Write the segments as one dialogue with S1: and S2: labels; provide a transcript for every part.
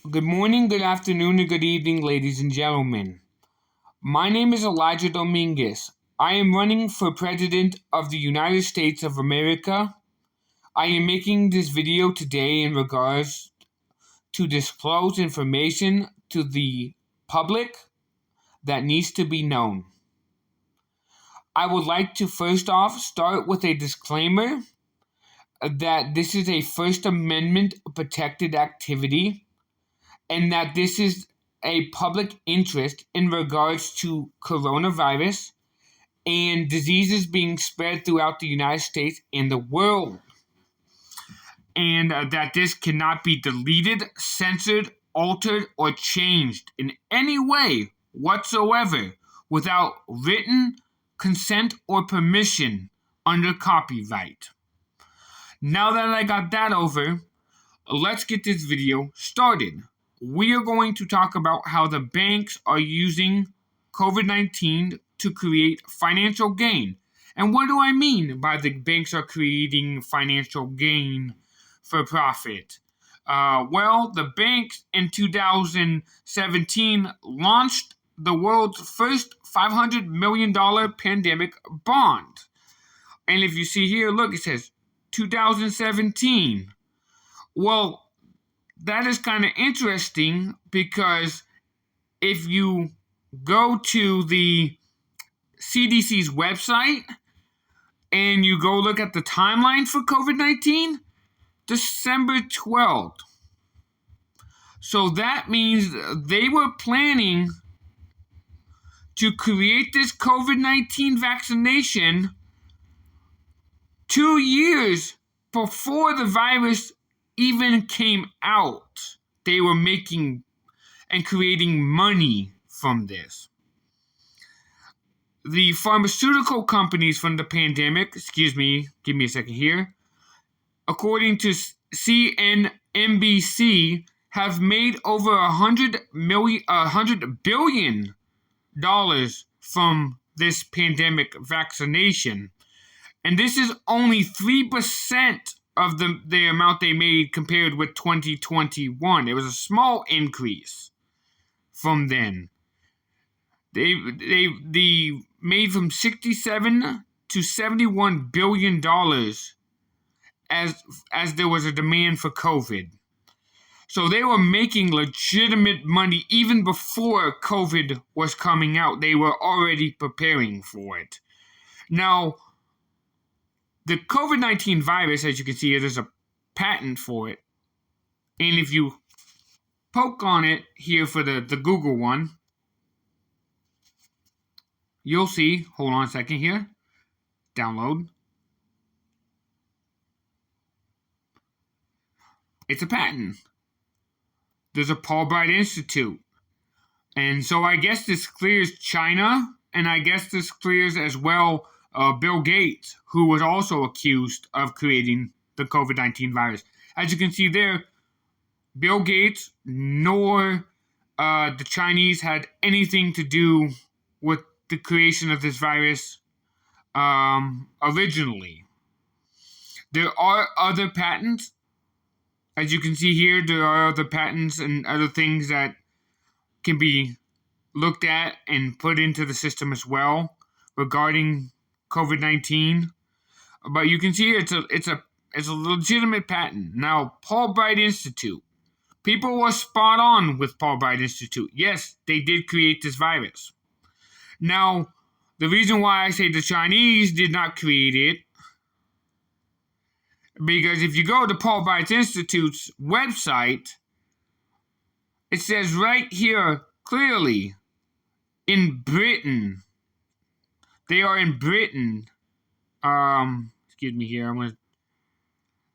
S1: Good morning, good afternoon, and good evening, ladies and gentlemen. My name is Elijah Dominguez. I am running for President of the United States of America. I am making this video today in regards to disclose information to the public that needs to be known. I would like to first off start with a disclaimer that this is a First Amendment protected activity and that this is a public interest in regards to coronavirus and diseases being spread throughout the United States and the world. And that this cannot be deleted, censored, altered, or changed in any way whatsoever without written consent or permission under copyright. Now that I got that over, let's get this video started. We are going to talk about how the banks are using COVID-19 to create financial gain. And what do I mean by the banks are creating financial gain for profit? Well, the banks in 2017 launched the world's first $500 million pandemic bond. And if you see here, look, it says 2017. Well, that is kind of interesting because if you go to the CDC's website and you go look at the timeline for COVID-19, December 12th. So that means they were planning to create this COVID-19 vaccination 2 years before the virus even came out. They were making and creating money from this. The pharmaceutical companies from the pandemic, give me a second here, according to CNBC, have made over $100 billion from this pandemic vaccination. And this is only 3% of the amount they made compared with 2021. It was a small increase from then. They made from 67 to 71 billion dollars as there was a demand for COVID. So they were making legitimate money even before COVID was coming out. They were already preparing for it. Now, the COVID-19 virus, as you can see, there's a patent for it. And if you poke on it here for the Google one, you'll see, hold on a second here, download. It's a patent. There's a Fulbright Institute. And so I guess this clears China, and I guess this clears as well Bill Gates, who was also accused of creating the COVID-19 virus. As you can see there, Bill Gates nor the Chinese had anything to do with the creation of this virus originally. There are other patents. As you can see here, there are other patents and other things that can be looked at and put into the system as well regarding COVID-19. But you can see it's a legitimate patent. Now, Fulbright Institute. People were spot on with Fulbright Institute. Yes, they did create this virus. Now, the reason why I say the Chinese did not create it, because if you go to Fulbright Institute's website, it says right here clearly, in Britain. They are in Britain. Excuse me here.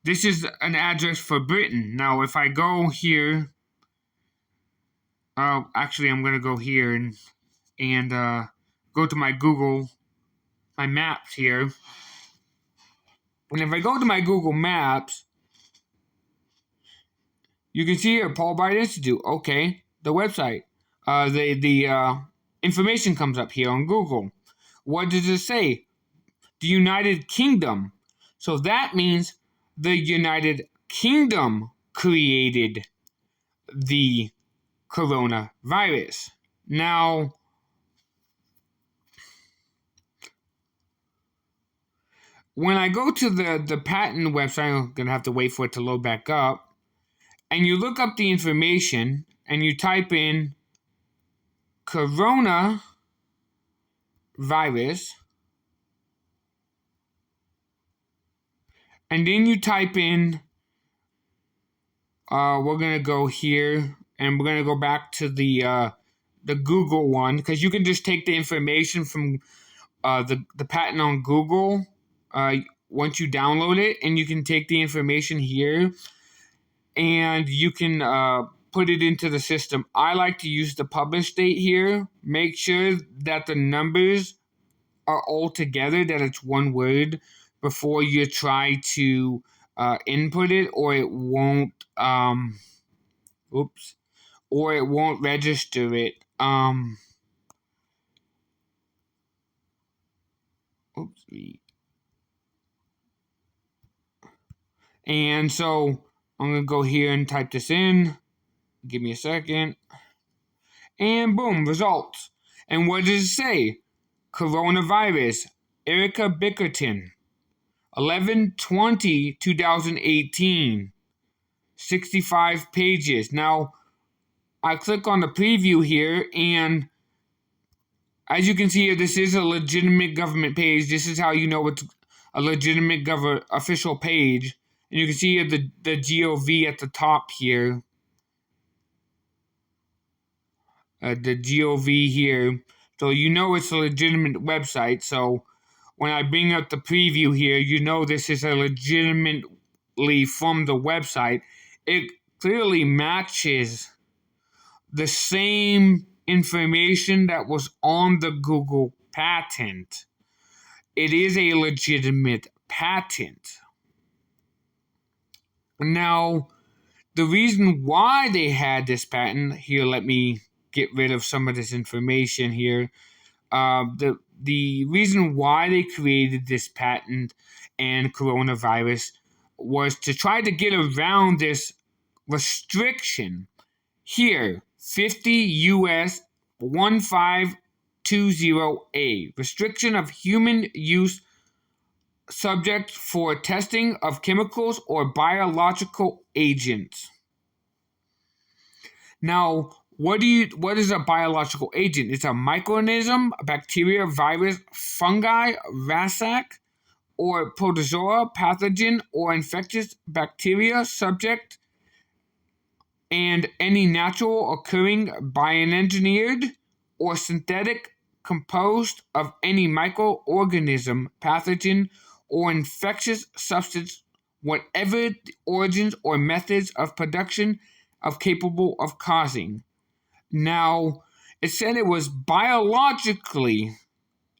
S1: This is an address for Britain. Now, if I go here, actually, I'm gonna go here and go to my Google, my maps here. And if I go to my Google Maps, you can see here, Fulbright Institute. Okay, the website. The information comes up here on Google. What does it say? The United Kingdom. So that means the United Kingdom created the coronavirus. Now, when I go to the patent website, I'm going to have to wait for it to load back up, and you look up the information and you type in coronavirus, and then you type in, we're going to go here, and we're going to go back to the Google one, because you can just take the information from the patent on Google once you download it, and you can take the information here and you can put it into the system. I like to use the publish date here. Make sure that the numbers are all together, that it's one word, before you try to input it, or it won't or it won't register it. And so I'm going to go here and type this in. Give me a second. And boom, results. And what does it say? Coronavirus, Erica Bickerton, 11/20/2018, 65 pages. Now, I click on the preview here, and as you can see here, this is a legitimate government page. This is how you know it's a legitimate official page. And you can see here the GOV at the top here. The GOV here. So you know it's a legitimate website. So when I bring up the preview here, you know this is a legitimately from the website. It clearly matches the same information that was on the Google patent. It is a legitimate patent. Now, the reason why they had this patent, here, let me get rid of some of this information here. The reason why they created this patent and coronavirus was to try to get around this restriction here, 50 U.S. 1520A, restriction of human use subject for testing of chemicals or biological agents. Now, what is a biological agent? It's a microorganism, a bacteria, virus, fungi, rasac, or protozoa, pathogen, or infectious bacteria subject, and any natural occurring bioengineered or synthetic composed of any microorganism, pathogen, or infectious substance, whatever the origins or methods of production of capable of causing. Now, it said it was biologically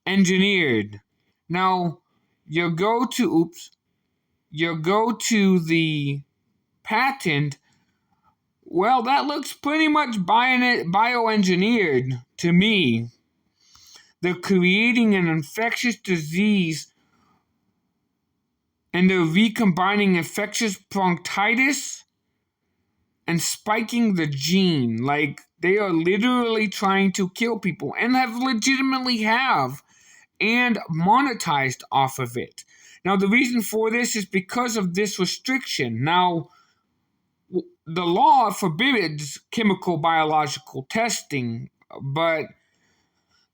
S1: engineered. Now, you go to the patent. Well, that looks pretty much bioengineered to me. They're creating an infectious disease, and they're recombining infectious bronchitis and spiking the gene. Like, they are literally trying to kill people, and legitimately have and monetized off of it. Now, the reason for this is because of this restriction. Now, the law forbids chemical biological testing, but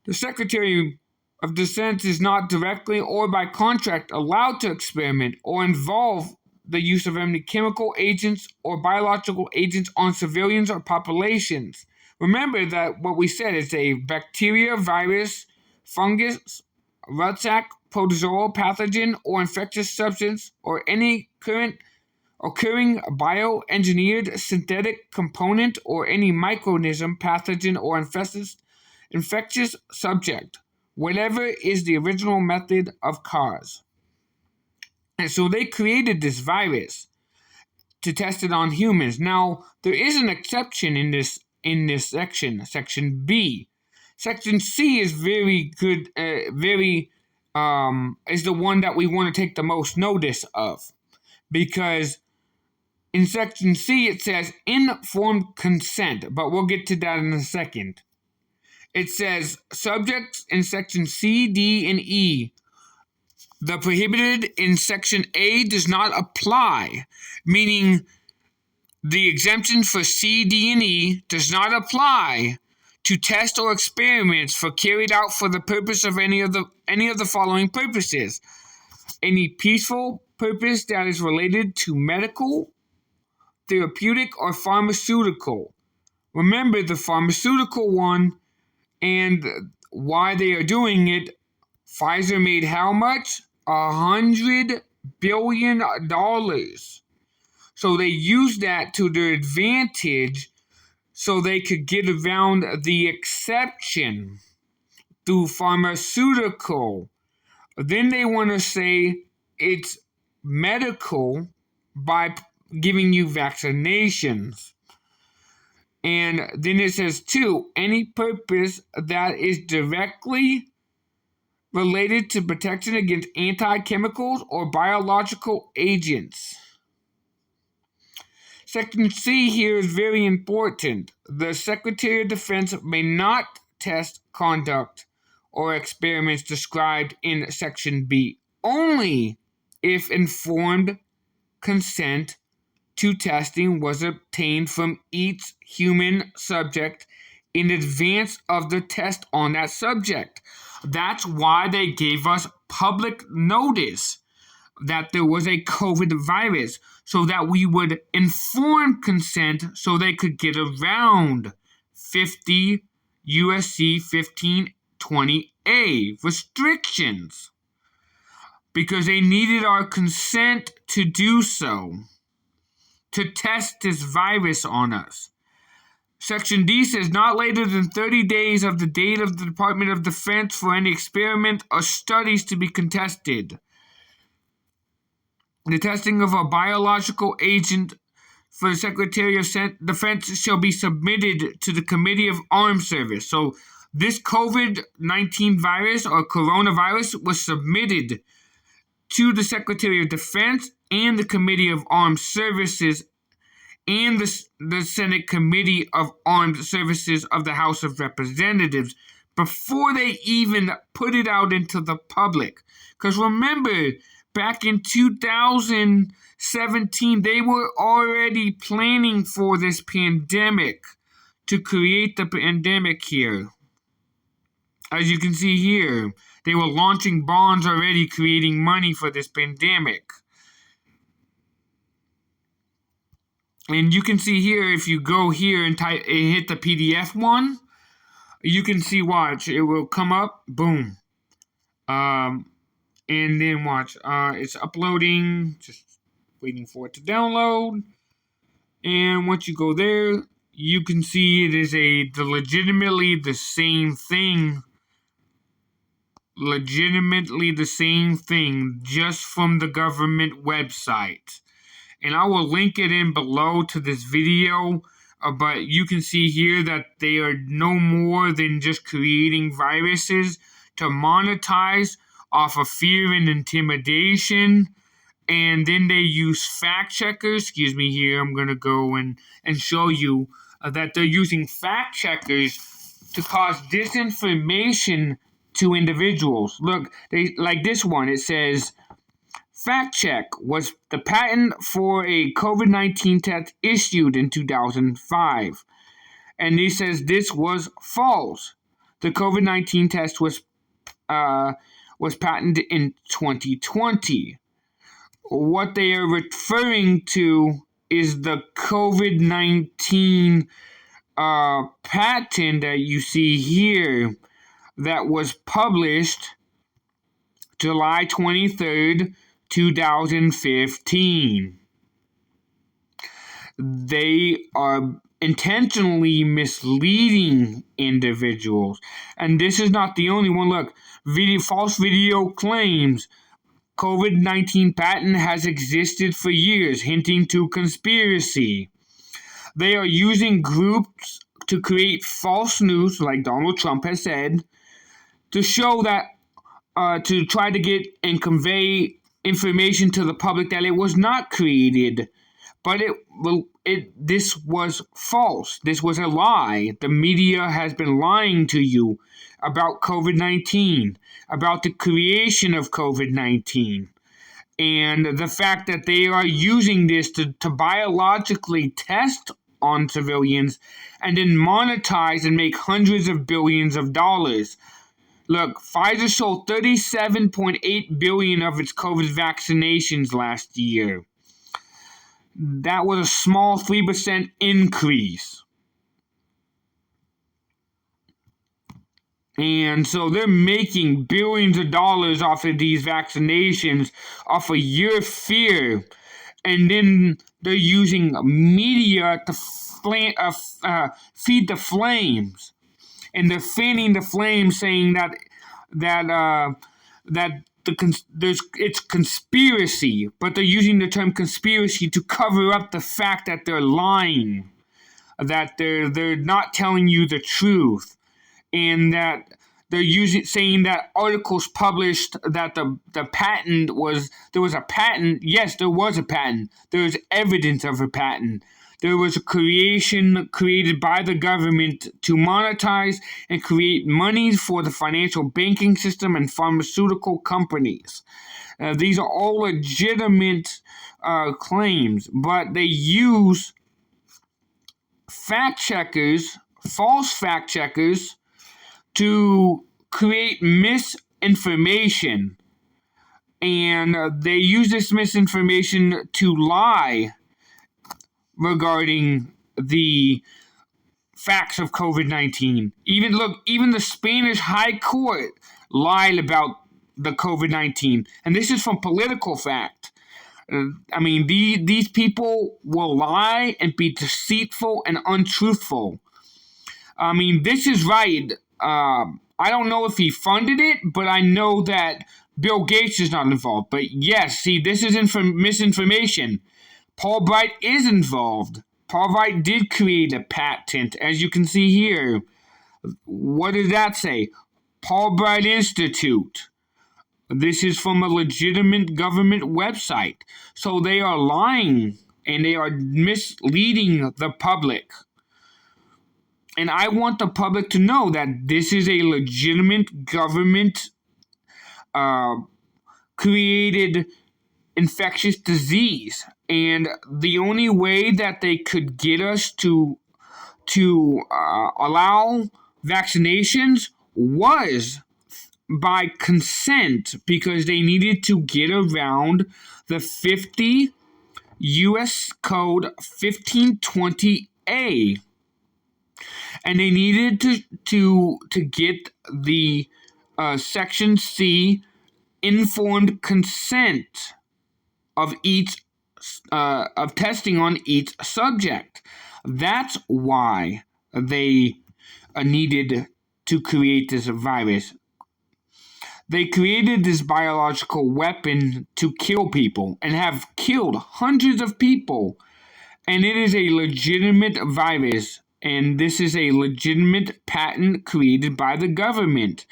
S1: the Secretary of Defense is not directly or by contract allowed to experiment or involve the use of any chemical agents or biological agents on civilians or populations. Remember that what we said is a bacteria, virus, fungus, rasac, protozoal, pathogen, or infectious substance, or any current occurring bioengineered synthetic component, or any microorganism, pathogen, or infectious subject, whatever is the original method of cause. And so they created this virus to test it on humans. Now, there is an exception in this section B. Section C is very good, is the one that we want to take the most notice of, because In section C, it says informed consent, but we'll get to that in a second. It says subjects in section C, D, and E. The prohibited in section A does not apply, meaning the exemption for C, D, and E does not apply to tests or experiments for carried out for the purpose of any of the following purposes. Any peaceful purpose that is related to medical, therapeutic, or pharmaceutical. Remember the pharmaceutical one and why they are doing it. Pfizer made how much? $100 billion. So they used that to their advantage so they could get around the exception through pharmaceutical. Then they want to say it's medical by giving you vaccinations. And then it says, too, any purpose that is directly related to protection against anti-chemicals or biological agents. Section C here is very important. The Secretary of Defense may not test, conduct, or experiments described in Section B, only if informed consent to testing was obtained from each human subject in advance of the test on that subject. That's why they gave us public notice that there was a COVID virus, so that we would inform consent so they could get around 50 USC 1520A restrictions, because they needed our consent to do so, to test this virus on us. Section D says not later than 30 days of the date of the Department of Defense for any experiment or studies to be contested. The testing of a biological agent for the Secretary of Defense shall be submitted to the Committee of Armed Service. So this COVID-19 virus or coronavirus was submitted to the Secretary of Defense and the Committee of Armed Services and the Senate Committee of Armed Services of the House of Representatives before they even put it out into the public. Because remember, back in 2017, they were already planning for this pandemic to create the pandemic here. As you can see here, they were launching bonds already, creating money for this pandemic. And you can see here, if you go here and hit the PDF one, you can see, watch, it will come up, boom. And then watch, it's uploading, just waiting for it to download. And once you go there, you can see it is legitimately the same thing. Legitimately the same thing, just from the government website. And I will link it in below to this video, but you can see here that they are no more than just creating viruses to monetize off of fear and intimidation. And then they use fact checkers. Excuse me here, I'm going to go and show you that they're using fact checkers to cause disinformation to individuals. Look, they like this one. It says, fact check, was the patent for a COVID-19 test issued in 2005? And it says this was false. The COVID-19 test was patented in 2020. What they are referring to is the COVID-19 patent that you see here that was published July 23rd, 2015. They are intentionally misleading individuals. And this is not the only one. Look, false video claims COVID-19 patent has existed for years, hinting to conspiracy. They are using groups to create false news, like Donald Trump has said, to show that, to try to get and convey information to the public that it was not created but this was false. This was a lie. The media has been lying to you about COVID-19, about the creation of COVID-19, and the fact that they are using this to biologically test on civilians and then monetize and make hundreds of billions of dollars. Look, Pfizer sold 37.8 billion of its COVID vaccinations last year. That was a small 3% increase. And so they're making billions of dollars off of these vaccinations, off of your fear. And then they're using media to feed the flames. And they're fanning the flames, saying that it's conspiracy, but they're using the term conspiracy to cover up the fact that they're lying, that they're not telling you the truth, and that they're saying that articles published that the patent was, there was a patent. Yes, there was a patent. There is evidence of a patent. There was a creation created by the government to monetize and create money for the financial banking system and pharmaceutical companies. These are all legitimate claims, but they use false fact checkers, to create misinformation. And they use this misinformation to lie regarding the facts of COVID-19. Even the Spanish High Court lied about the COVID-19. And this is from political fact. These people will lie and be deceitful and untruthful. This is right. I don't know if he funded it, but I know that Bill Gates is not involved. But yes, see, this is misinformation. Paul Bright is involved. Paul Bright did create a patent, as you can see here. What does that say? Paul Bright Institute. This is from a legitimate government website. So they are lying and they are misleading the public. And I want the public to know that this is a legitimate government created infectious disease. And the only way that they could get us to allow vaccinations was by consent, because they needed to get around the 50 U.S. Code 1520A. And they needed to get the Section C informed consent of each of testing on each subject. That's why they needed to create this virus. They created this biological weapon to kill people and have killed hundreds of people. And it is a legitimate virus. And this is a legitimate patent created by the government.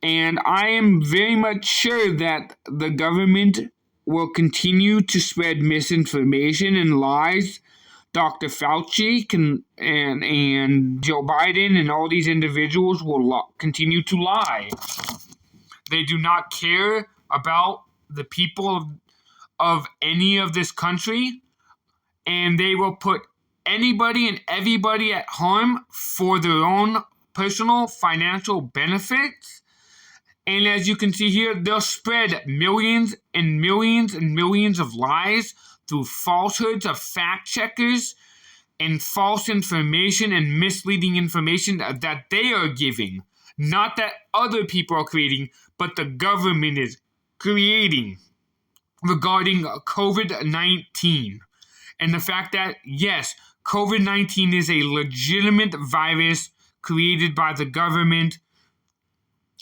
S1: And I am very much sure that the government will continue to spread misinformation and lies. Dr. Fauci and Joe Biden and all these individuals will continue to lie. They do not care about the people of any of this country, and they will put anybody and everybody at harm for their own personal financial benefits. And as you can see here, they'll spread millions and millions and millions of lies through falsehoods of fact checkers and false information and misleading information that they are giving. Not that other people are creating, but the government is creating regarding COVID-19. And the fact that, yes, COVID-19 is a legitimate virus created by the government.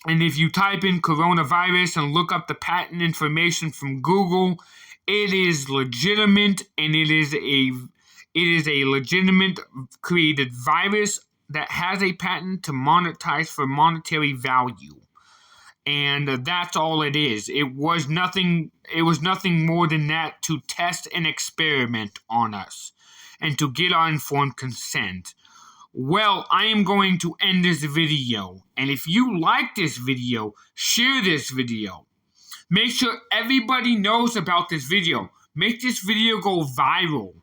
S1: And if you type in coronavirus and look up the patent information from Google, it is legitimate, and it is a legitimate created virus that has a patent to monetize for monetary value. And that's all it is. It was nothing more than that, to test and experiment on us and to get our informed consent. Well, I am going to end this video. And if you like this video, share this video. Make sure everybody knows about this video. Make this video go viral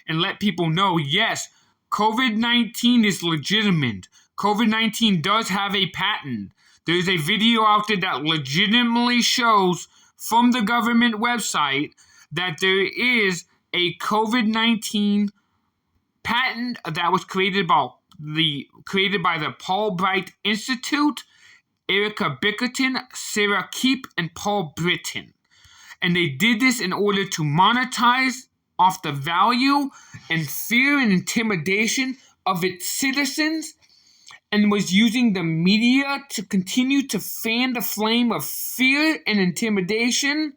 S1: and let people know, yes, COVID-19 is legitimate. COVID-19 does have a patent. There's a video out there that legitimately shows from the government website that there is a COVID-19 patent that was created by the Paul Bright Institute, Erica Bickerton, Sarah Keep, and Paul Britton. And they did this in order to monetize off the value and fear and intimidation of its citizens, and was using the media to continue to fan the flame of fear and intimidation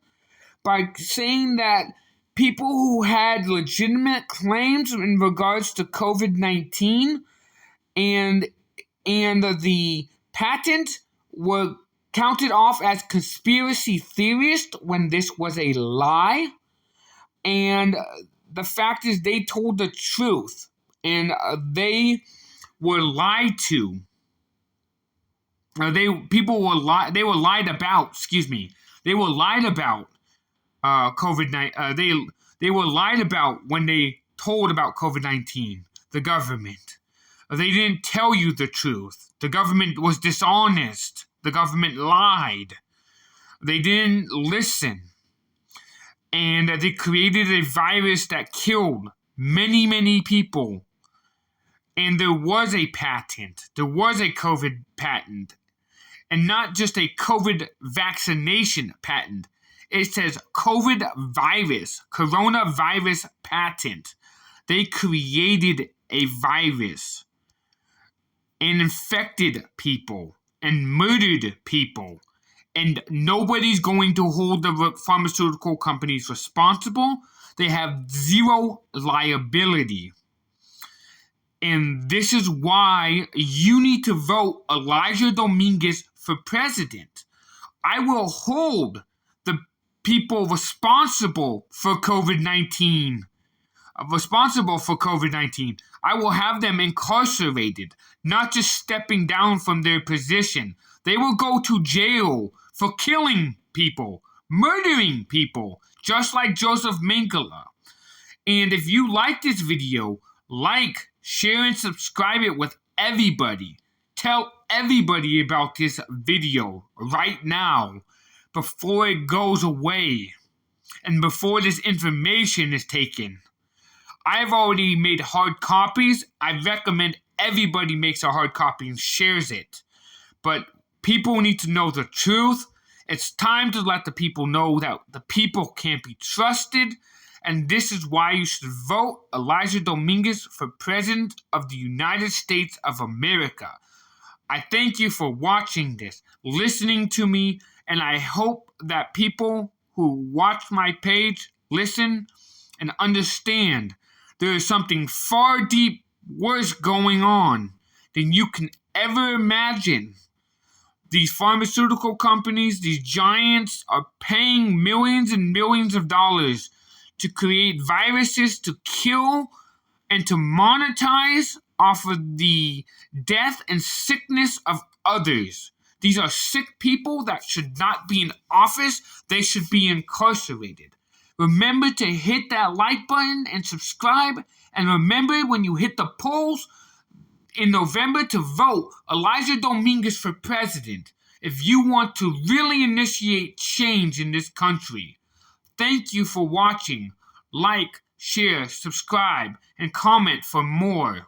S1: by saying that people who had legitimate claims in regards to COVID-19 and the patent were counted off as conspiracy theorists when this was a lie. And the fact is, they told the truth, and they were lied to. They were lied about. Excuse me. They were lied about COVID-19. They were lied about when they told about COVID-19. The government. They didn't tell you the truth. The government was dishonest. The government lied. They didn't listen. And they created a virus that killed many, many people. And there was a patent. There was a COVID patent. And not just a COVID vaccination patent. It says COVID virus, coronavirus patent. They created a virus and infected people and murdered people. And nobody's going to hold the pharmaceutical companies responsible. They have zero liability. And this is why you need to vote Elijah Dominguez for president. I will hold the people responsible for COVID-19. I will have them incarcerated, not just stepping down from their position. They will go to jail for killing people, murdering people, just like Joseph Mengele. And if you like this video, like, share, and subscribe it with everybody. Tell everybody about this video right now before it goes away and before this information is taken. I've already made hard copies. I recommend everybody makes a hard copy and shares it. But people need to know the truth. It's time to let the people know that the people can't be trusted. And this is why you should vote Elijah Dominguez for President of the United States of America. I thank you for watching this, listening to me, and I hope that people who watch my page listen and understand there is something far deep worse going on than you can ever imagine. These pharmaceutical companies, these giants, are paying millions and millions of dollars to create viruses to kill and to monetize off of the death and sickness of others. These are sick people that should not be in office. They should be incarcerated. Remember to hit that like button and subscribe. And remember, when you hit the polls in November, to vote Elijah Dominguez for president if you want to really initiate change in this country. Thank you for watching. Like, share, subscribe, and comment for more.